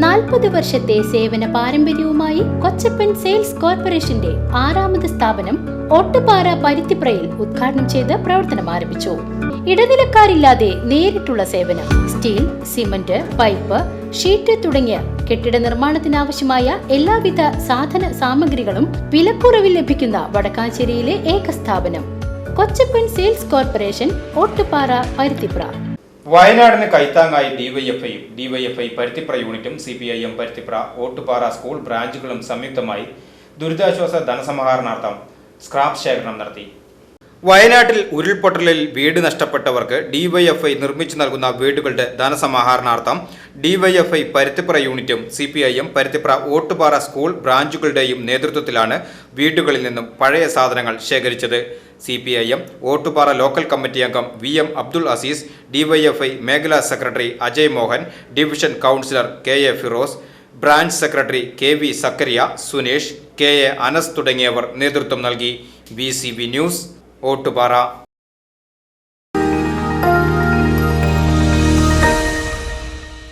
40 വർഷത്തെ സേവന പാരമ്പര്യവുമായി കൊച്ചപ്പൻ സെയിൽസ് കോർപ്പറേഷന്റെ 6ാമത് സ്ഥാപനം ഓട്ടുപാറ പരുത്തിപ്രയിൽ ഉദ്ഘാടനം ചെയ്ത് പ്രവർത്തനം ആരംഭിച്ചു. ഇടനിലക്കാരില്ലാതെ നേരിട്ടുള്ള സേവനം. സ്റ്റീൽ, സിമന്റ്, പൈപ്പ്, ഷീറ്റ് തുടങ്ങിയ കെട്ടിട നിർമ്മാണത്തിനാവശ്യമായ എല്ലാവിധ സാധന സാമഗ്രികളും വിലക്കുറവിൽ ലഭിക്കുന്ന വടക്കാഞ്ചേരിയിലെ ഏക സ്ഥാപനം കൊച്ചപ്പൻ സെയിൽസ് കോർപ്പറേഷൻ, ഓട്ടുപാറ, പരുത്തിപ്ര. വയനാടിന് കൈത്താങ്ങായി ഡിവൈഎഫ്ഐ പരുത്തിപ്ര യൂണിറ്റും CPIM പരുത്തിപ്ര ഓട്ടുപാറ സ്കൂൾ ബ്രാഞ്ചുകളും സംയുക്തമായി ദുരിതാശ്വാസ ധനസമാഹരണാർത്ഥം സ്ക്രാപ്പ് ശേഖരണം നടത്തി. വയനാട്ടിൽ ഉരുൾപൊട്ടലിൽ വീട് നഷ്ടപ്പെട്ടവർക്ക് ഡിവൈഎഫ്ഐ നിർമ്മിച്ചു നൽകുന്ന വീടുകളുടെ ധനസമാഹരണാർത്ഥം ഡിവൈഎഫ്ഐ പരുത്തിപ്ര യൂണിറ്റും CPIM പരുത്തിപ്ര ഓട്ടുപാറ സ്കൂൾ ബ്രാഞ്ചുകളുടെയും നേതൃത്വത്തിലാണ് വീടുകളിൽ നിന്നും പഴയ സാധനങ്ങൾ ശേഖരിച്ചത്. CPIM ഓട്ടുപാറ ലോക്കൽ കമ്മിറ്റി അംഗം VM അബ്ദുൾ അസീസ്, ഡിവൈഎഫ്ഐ മേഖലാ secretary Ajay Mohan, division councillor KA Firoz, branch secretary KV Zakariya, Sunesh, KA Anas തുടങ്ങിയവർ നേതൃത്വം നൽകി. VCB news, Ottupara.